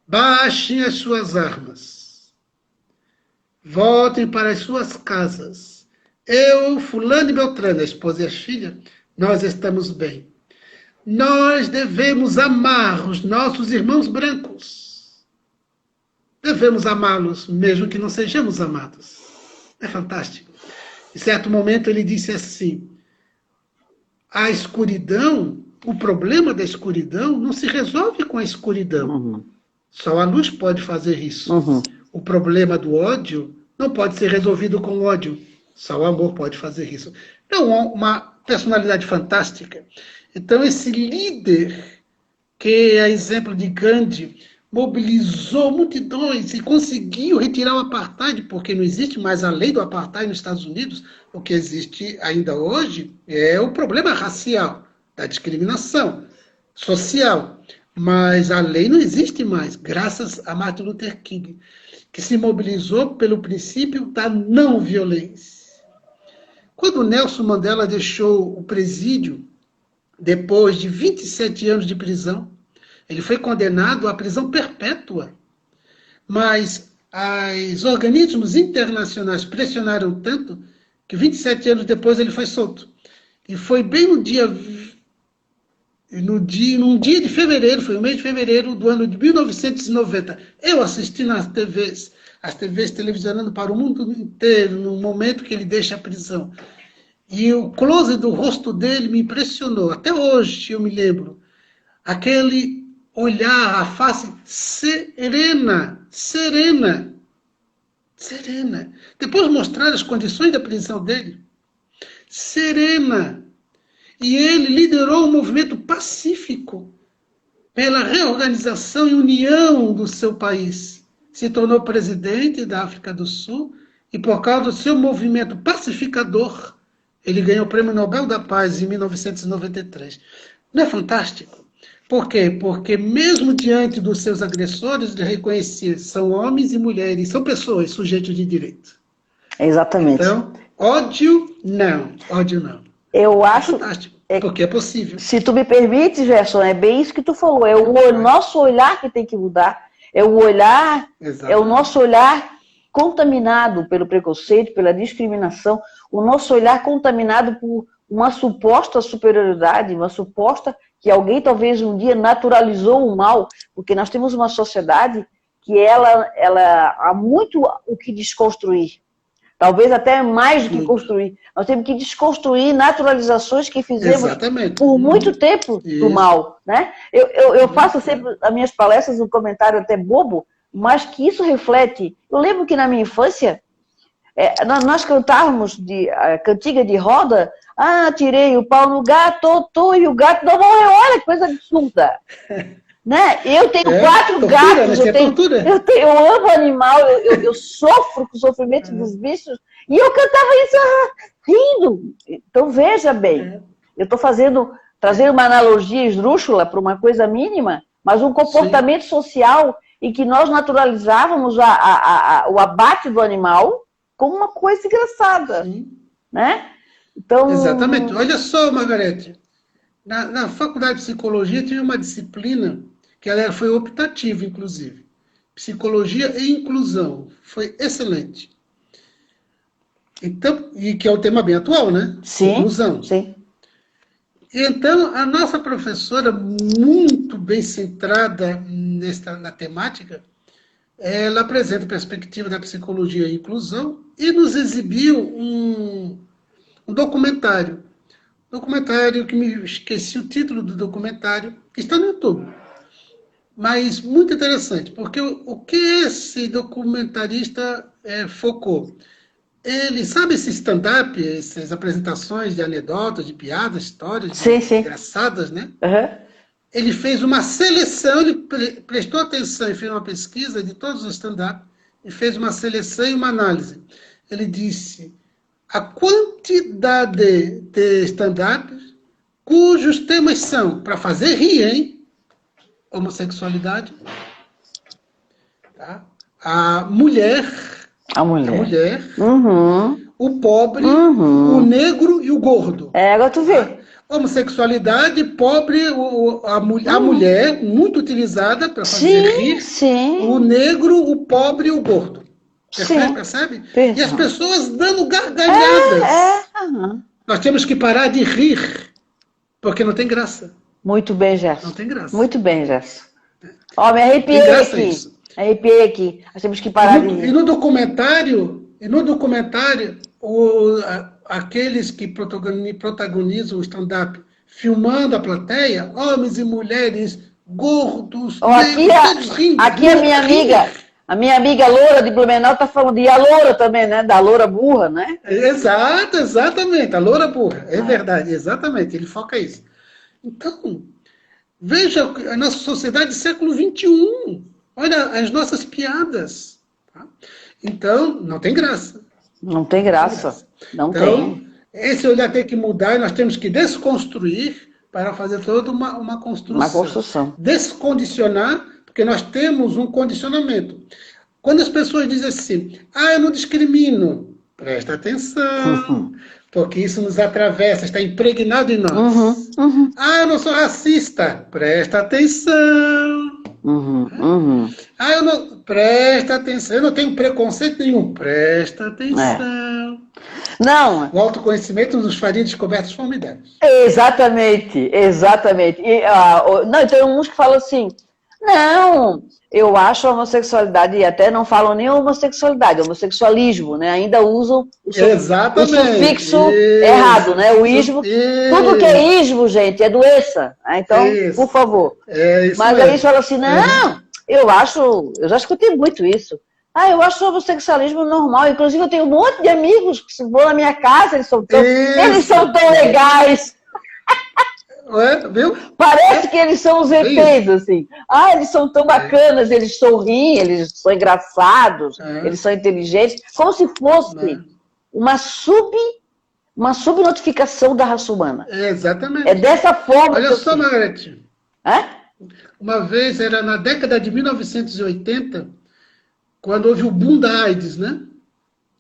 baixem as suas armas, voltem para as suas casas. Eu, fulano e Beltrano, a esposa e a filha, nós estamos bem. Nós devemos amar os nossos irmãos brancos. Devemos amá-los, mesmo que não sejamos amados. É fantástico. Em certo momento ele disse assim, a escuridão, o problema da escuridão não se resolve com a escuridão. Uhum. Só a luz pode fazer isso. Uhum. O problema do ódio não pode ser resolvido com ódio. Só o amor pode fazer isso. Então, uma personalidade fantástica. Então, esse líder, que é exemplo de Gandhi, mobilizou multidões e conseguiu retirar o apartheid, porque não existe mais a lei do apartheid nos Estados Unidos. O que existe ainda hoje é o problema racial, da discriminação social. Mas a lei não existe mais, graças a Martin Luther King, que se mobilizou pelo princípio da não violência. Quando Nelson Mandela deixou o presídio, depois de 27 anos de prisão, ele foi condenado à prisão perpétua. Mas os organismos internacionais pressionaram tanto que 27 anos depois ele foi solto. E foi bem num dia de fevereiro, foi o mês de fevereiro do ano de 1990. Eu assisti nas TVs, as TVs televisionando para o mundo inteiro, no momento que ele deixa a prisão. E o close do rosto dele me impressionou. Até hoje eu me lembro. Aquele olhar, a face serena, serena, serena. Depois mostrar as condições da prisão dele. Serena. E ele liderou um movimento pacífico pela reorganização e união do seu país. Se tornou presidente da África do Sul e, por causa do seu movimento pacificador, ele ganhou o Prêmio Nobel da Paz em 1993. Não é fantástico? Por quê? Porque mesmo diante dos seus agressores, ele reconhecia, são homens e mulheres, são pessoas, sujeitos de direito. Exatamente. Então, ódio não. Ódio não. Eu acho... Fantástico, porque é possível. Se tu me permite, Gerson, é bem isso que tu falou. É o nosso olhar que tem que mudar. É o olhar, é o nosso olhar contaminado pelo preconceito, pela discriminação, o nosso olhar contaminado por uma suposta superioridade, uma suposta que alguém talvez um dia naturalizou o mal, porque nós temos uma sociedade que ela há muito o que desconstruir. Talvez até mais do que construir. Nós temos que desconstruir naturalizações que fizemos por muito tempo do mal. Né? Eu faço sempre as minhas palestras um comentário até bobo, mas que isso reflete. Eu lembro que na minha infância, nós cantávamos a cantiga de roda, tirei o pau no gato, e o gato não morreu, olha que coisa absurda. Né? Eu tenho 4 gatos, eu amo animal, eu sofro com o sofrimento dos bichos, e eu cantava isso rindo. Então veja bem, eu estou trazendo uma analogia esdrúxula para uma coisa mínima, mas um comportamento social em que nós naturalizávamos o abate do animal como uma coisa engraçada. Sim. Né? Então... Exatamente. Olha só, Margarete, na faculdade de psicologia tinha uma disciplina que ela foi optativa, inclusive. Psicologia e inclusão. Foi excelente. Então, e que é um tema bem atual, né? Sim, inclusão. Sim. Então, a nossa professora, muito bem centrada na temática, ela apresenta a perspectiva da psicologia e inclusão e nos exibiu um documentário. Documentário que me esqueci o título do documentário, que está no YouTube. Mas muito interessante, porque o que esse documentarista focou? Ele, sabe esse stand-up, essas apresentações de anedotas, de piadas, histórias engraçadas, né? Uhum. Ele fez uma seleção, ele prestou atenção e fez uma pesquisa de todos os stand-up e fez uma seleção e uma análise. Ele disse a quantidade de stand-ups cujos temas são, para fazer rir, hein? Homossexualidade, tá? A mulher, uhum. o pobre, o negro e o gordo. Agora tu vê. Homossexualidade, pobre, a mulher, muito utilizada para fazer rir, o negro, o pobre e o gordo. Percebe? E as pessoas dando gargalhadas. Uhum. Nós temos que parar de rir, porque não tem graça. Muito bem, Gerson. Não tem graça. Muito bem, Gerson. Ó, me arrepiei aqui. Isso. Arrepiei aqui. Nós temos que parar de rir. E no documentário, aqueles que protagonizam o stand-up, filmando a plateia, homens e mulheres, gordos, todos rindo. Aqui a minha amiga Loura de Blumenau está falando, e a Loura também, né? Da Loura burra, né? Exatamente, a Loura burra. É verdade, exatamente, ele foca isso. Então, veja a nossa sociedade do século XXI. Olha as nossas piadas. Tá? Então, não tem graça. Não tem graça. Não então, tem. Esse olhar tem que mudar e nós temos que desconstruir para fazer toda uma construção. Uma construção. Descondicionar, porque nós temos um condicionamento. Quando as pessoas dizem assim, eu não discrimino, presta atenção, porque isso nos atravessa, está impregnado em nós. Eu não sou racista, presta atenção. Eu não... Presta atenção, eu não tenho preconceito nenhum, presta atenção. Não. O autoconhecimento nos faria descobertas formidáveis. Exatamente. E, não, tem uns que falam assim, não, eu acho a homossexualidade, e até não falam nem homossexualidade, homossexualismo, né? Ainda usam o sufixo errado, né? O ismo. Tudo que é ismo, gente, é doença. Então, por favor. Mas aí eles falam assim, não, eu já escutei muito isso. Eu acho o homossexualismo normal. Inclusive, eu tenho um monte de amigos que vão na minha casa, eles são tão legais. Viu? Parece que eles são os ETs, assim. Eles são tão bacanas, eles sorriem, eles são engraçados, eles são inteligentes, como se fosse uma subnotificação da raça humana. Exatamente. É dessa forma. Olha só, Margarete. Uma vez, era na década de 1980, quando houve o boom da AIDS, né?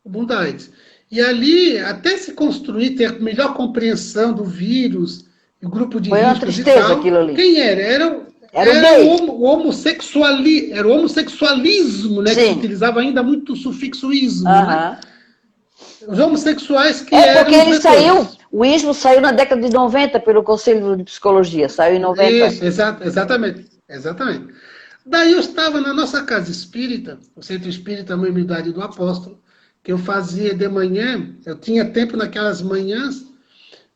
O boom da AIDS. E ali, até se construir, ter a melhor compreensão do vírus, o grupo de riscos e tal. Aquilo ali. Quem era? Era o homossexualismo, né? Que se utilizava ainda muito o sufixo ismo, né? Os homossexuais que eram... porque o ismo saiu na década de 90 pelo Conselho de Psicologia, saiu em 90. Isso, exatamente. Daí eu estava na nossa casa espírita, o Centro Espírita Mãe Humildade do Apóstolo, que eu fazia de manhã, eu tinha tempo naquelas manhãs,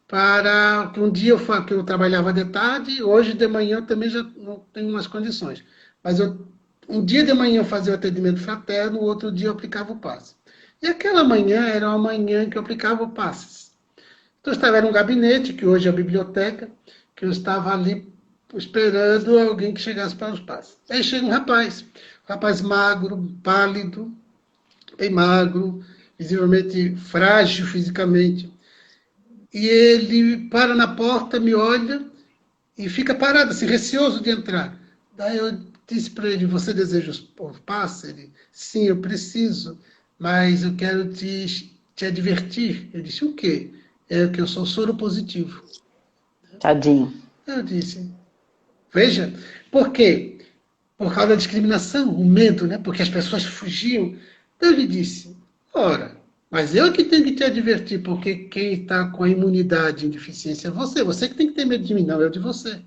para que um dia que eu trabalhava de tarde, hoje de manhã eu também já não tenho umas condições. Mas um dia de manhã eu fazia o atendimento fraterno, o outro dia eu aplicava o passe. E aquela manhã era uma manhã que eu aplicava o passes. Então eu estava num gabinete, que hoje é a biblioteca, que eu estava ali esperando alguém que chegasse para os passes. Aí chega um rapaz magro, pálido, bem magro, visivelmente frágil fisicamente. E ele para na porta, me olha e fica parado, assim, receoso de entrar. Daí eu disse para ele, você deseja o passe? Ele, sim, eu preciso, mas eu quero te advertir. Eu disse, o quê? É que eu sou soro positivo. Tadinho. Eu disse, veja, por quê? Por causa da discriminação, o medo, né? Porque as pessoas fugiam. Então eu lhe disse, ora, mas eu que tenho que te advertir, porque quem está com a imunidade em deficiência é você. Você que tem que ter medo de mim, não, eu de você.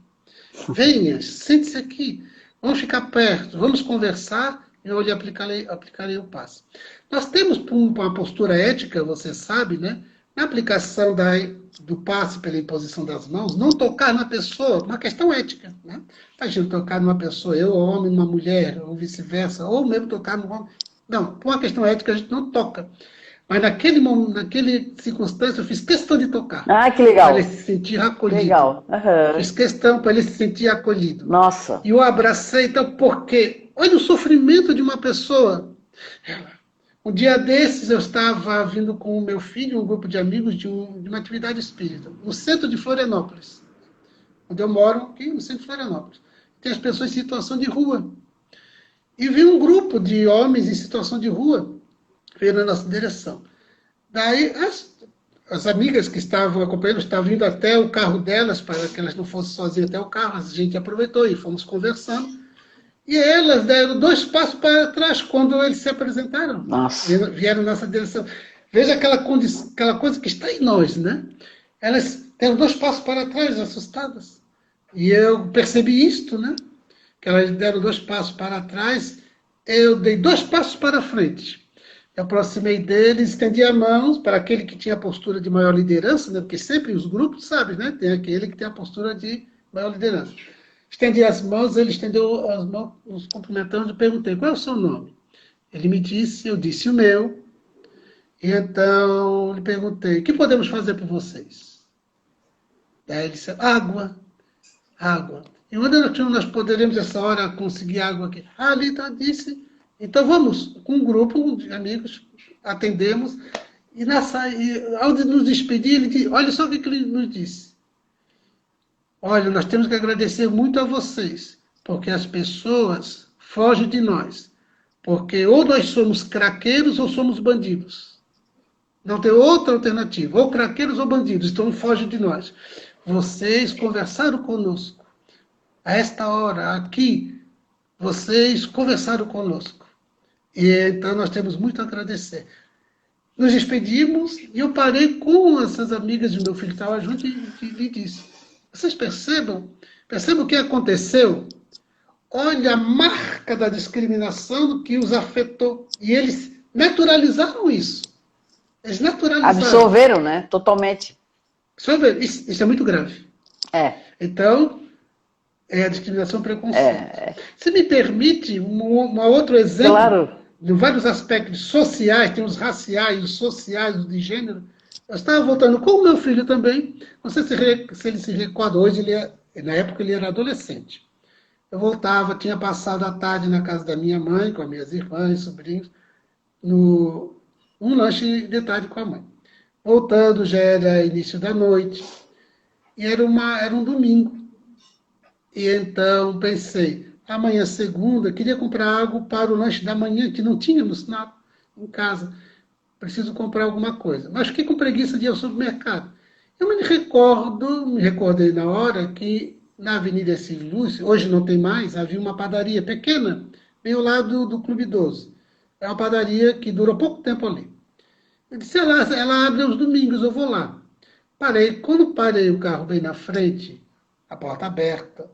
Venha, sente-se aqui, vamos ficar perto, vamos conversar e eu lhe aplicarei o passe. Nós temos uma postura ética, você sabe, né? Na aplicação do passe pela imposição das mãos, não tocar na pessoa, uma questão ética, né? Imagina tocar numa pessoa, eu, homem, numa mulher, ou vice-versa, ou mesmo tocar no homem. Não, por uma questão ética a gente não toca. Mas naquele circunstância eu fiz questão de tocar. Ah, que legal. Para ele se sentir acolhido. Legal. Uhum. Fiz questão para ele se sentir acolhido. Nossa. E eu abracei, então, porque olha o sofrimento de uma pessoa. Um dia desses, eu estava vindo com o meu filho, um grupo de amigos, de uma atividade espírita, no centro de Florianópolis, onde eu moro, aqui no centro de Florianópolis. Tem as pessoas em situação de rua. E vi um grupo de homens em situação de rua, veio na nossa direção. Daí, as amigas que estavam acompanhando estavam vindo até o carro delas, para que elas não fossem sozinhas até o carro. A gente aproveitou e fomos conversando. E elas deram 2 passos para trás quando eles se apresentaram. Nossa. Vieram na nossa direção. Veja aquela coisa que está em nós, né? Elas deram 2 passos para trás, assustadas. E eu percebi isto, né? Que elas deram 2 passos para trás. Eu dei 2 passos para frente. Eu aproximei deles, estendi a mão para aquele que tinha a postura de maior liderança, né? Porque sempre os grupos, sabe, né? Tem aquele que tem a postura de maior liderança. Estendi as mãos, ele estendeu as mãos, nos cumprimentando, e perguntei, qual é o seu nome? Ele me disse, eu disse o meu. E então, lhe perguntei, o que podemos fazer por vocês? Daí ele disse, água, água. E onde nós poderemos, essa hora, conseguir água aqui? Ah, ali então, disse, então vamos, com um grupo de amigos, atendemos, e ao nos despedir, ele disse, olha só o que ele nos disse. Olha, nós temos que agradecer muito a vocês, porque as pessoas fogem de nós. Porque ou nós somos craqueiros ou somos bandidos. Não tem outra alternativa. Ou craqueiros ou bandidos, então fogem de nós. Vocês conversaram conosco. A esta hora, aqui, vocês conversaram conosco. E então nós temos muito a agradecer. Nos despedimos e eu parei com essas amigas de meu filho que estava junto e lhe disse, vocês percebam o que aconteceu? Olha a marca da discriminação que os afetou. E eles naturalizaram isso. Eles naturalizaram. Absorveram, né? Totalmente. Absorveram. Isso é muito grave. É. Então, é a discriminação e preconceito. Se me permite, um outro exemplo, claro, de vários aspectos sociais, tem os raciais, os sociais, os de gênero. Eu estava voltando com o meu filho também. Não sei se ele se recorda hoje, na época ele era adolescente. Eu voltava, tinha passado a tarde na casa da minha mãe, com as minhas irmãs, sobrinhos, um lanche de tarde com a mãe. Voltando, já era início da noite, e era um domingo. E então pensei, amanhã segunda, queria comprar algo para o lanche da manhã, que não tínhamos nada em casa. Preciso comprar alguma coisa. Mas fiquei com preguiça de ir ao supermercado. Eu me recordei na hora que na Avenida Silvio Lúcio, hoje não tem mais, havia uma padaria pequena, bem ao lado do Clube 12. É uma padaria que dura pouco tempo ali. Eu disse, ela abre aos domingos, eu vou lá. Parei. Quando parei o carro bem na frente, a porta aberta,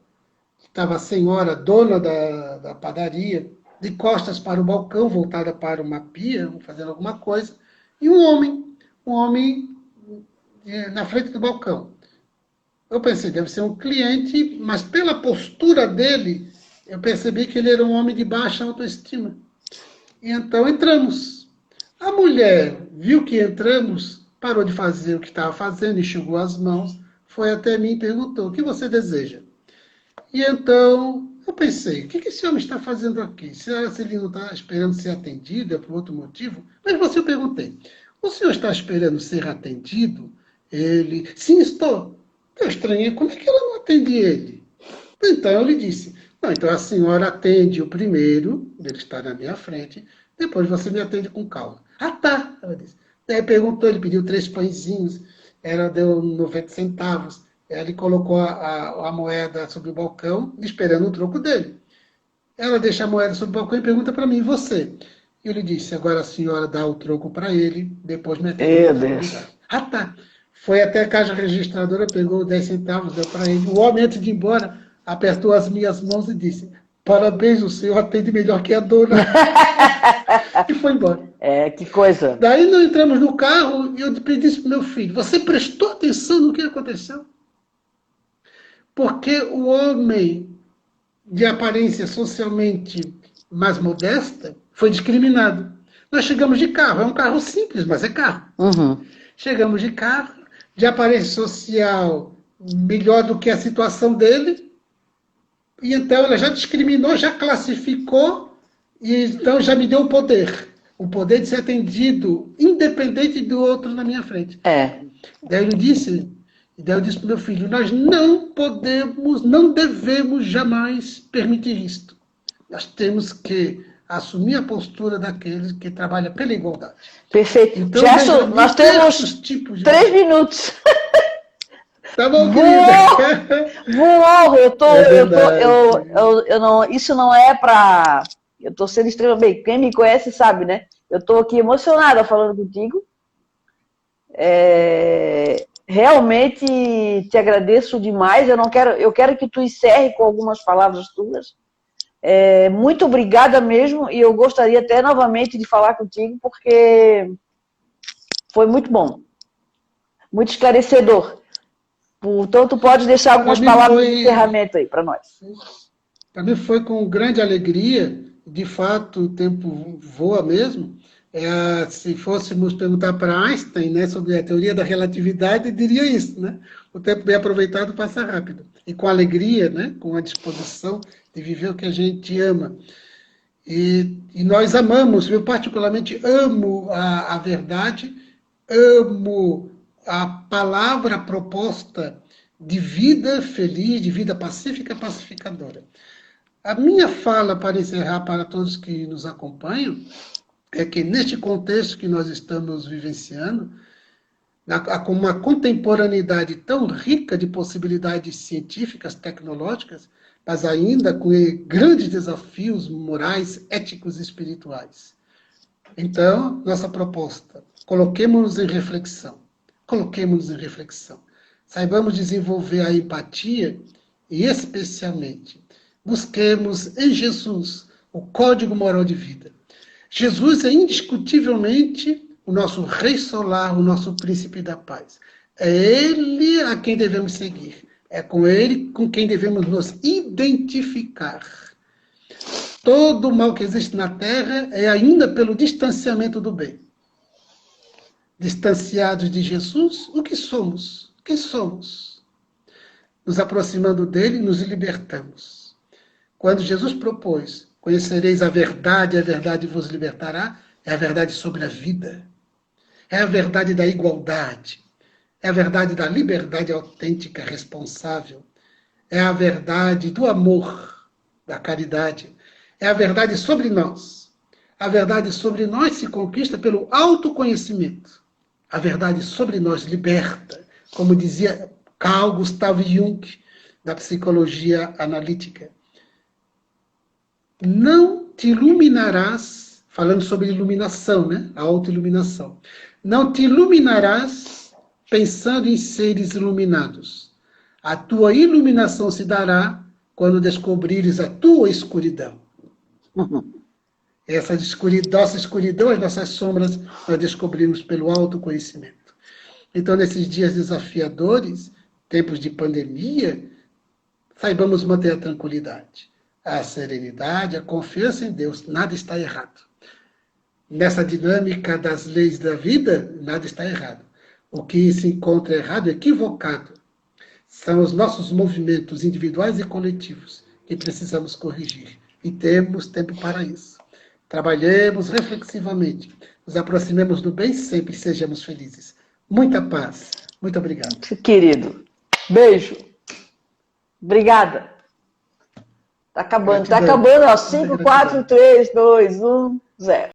estava a senhora, dona da padaria, de costas para o balcão, voltada para uma pia, fazendo alguma coisa, e um homem na frente do balcão. Eu pensei, deve ser um cliente, mas pela postura dele, eu percebi que ele era um homem de baixa autoestima. E então entramos. A mulher viu que entramos, parou de fazer o que estava fazendo, enxugou as mãos, foi até mim e perguntou, o que você deseja? E então eu pensei, o que esse homem está fazendo aqui? Se ele não está esperando ser atendido, é por outro motivo? Mas você, eu perguntei, o senhor está esperando ser atendido? Ele, sim, estou. Eu estranhei, como é que ela não atende ele? Então eu lhe disse, Não, então a senhora atende o primeiro, ele está na minha frente, depois você me atende com calma. Ah, tá, ela disse. Daí perguntou, ele pediu 3 pãezinhos, ela deu 90 centavos, ele colocou a moeda sobre o balcão, esperando o troco dele. Ela deixa a moeda sobre o balcão e pergunta para mim, e você? Eu lhe disse, agora a senhora dá o troco para ele, depois me atende. Meu Deus. Ah, tá. Foi até a caixa registradora, pegou 10 centavos, deu para ele. O homem, antes de ir embora, apertou as minhas mãos e disse, parabéns, o senhor atende melhor que a dona. E foi embora. É, que coisa. Daí nós entramos no carro e eu disse para o meu filho, você prestou atenção no que aconteceu? Porque o homem de aparência socialmente mais modesta foi discriminado. Nós chegamos de carro, é um carro simples, mas é carro. Uhum. Chegamos de carro, de aparência social melhor do que a situação dele, e então ela já discriminou, já classificou, e então já me deu o poder de ser atendido, independente do outro na minha frente. É. Daí eu disse para o meu filho, nós não podemos, não devemos jamais permitir isto. Nós temos que assumir a postura daqueles que trabalham pela igualdade. Perfeito. Então, Gerson, nós temos tipos de... 3 minutos. Tá bom, querida. Voou, É não, isso não é para... Eu estou sendo extremamente... Quem me conhece sabe, né? Eu estou aqui emocionada falando contigo. Realmente te agradeço demais. Eu quero que tu encerre com algumas palavras tuas. Muito obrigada mesmo. E eu gostaria até novamente de falar contigo, porque foi muito bom. Muito esclarecedor. Então, tu pode deixar algumas palavras de encerramento aí para nós. Para mim foi com grande alegria. De fato, o tempo voa mesmo. Se fôssemos perguntar para Einstein, né, sobre a teoria da relatividade, diria isso, né? O tempo bem aproveitado passa rápido. E com alegria, né, com a disposição de viver o que a gente ama. E nós amamos, eu particularmente amo a verdade, amo a palavra proposta de vida feliz, de vida pacífica, pacificadora. A minha fala, para encerrar para todos que nos acompanham, é que neste contexto que nós estamos vivenciando, com uma contemporaneidade tão rica de possibilidades científicas, tecnológicas, mas ainda com grandes desafios morais, éticos e espirituais. Então, nossa proposta, coloquemos-nos em reflexão. Coloquemos-nos em reflexão. Saibamos desenvolver a empatia e, especialmente, busquemos em Jesus o código moral de vida. Jesus é indiscutivelmente o nosso Rei Solar, o nosso Príncipe da Paz. É Ele a quem devemos seguir. É com Ele com quem devemos nos identificar. Todo o mal que existe na Terra é ainda pelo distanciamento do bem. Distanciados de Jesus, o que somos? Quem somos? Nos aproximando dele, nos libertamos. Quando Jesus propôs, conhecereis a verdade vos libertará, é a verdade sobre a vida. É a verdade da igualdade. É a verdade da liberdade autêntica, responsável. É a verdade do amor, da caridade. É a verdade sobre nós. A verdade sobre nós se conquista pelo autoconhecimento. A verdade sobre nós liberta, como dizia Carl Gustav Jung, da psicologia analítica. Não te iluminarás, falando sobre iluminação, né? A autoiluminação. Não te iluminarás pensando em seres iluminados. A tua iluminação se dará quando descobrires a tua escuridão. Nossa escuridão, as nossas sombras, nós descobrimos pelo autoconhecimento. Então, nesses dias desafiadores, tempos de pandemia, saibamos manter a tranquilidade, a serenidade, a confiança em Deus. Nada está errado. Nessa dinâmica das leis da vida, nada está errado. O que se encontra errado, equivocado, são os nossos movimentos individuais e coletivos que precisamos corrigir. E temos tempo para isso. Trabalhemos reflexivamente, nos aproximemos do bem sempre e sejamos felizes. Muita paz. Muito obrigado. Querido, beijo. Obrigada. Tá acabando, ó. 5, 4, 3, 2, 1, 0.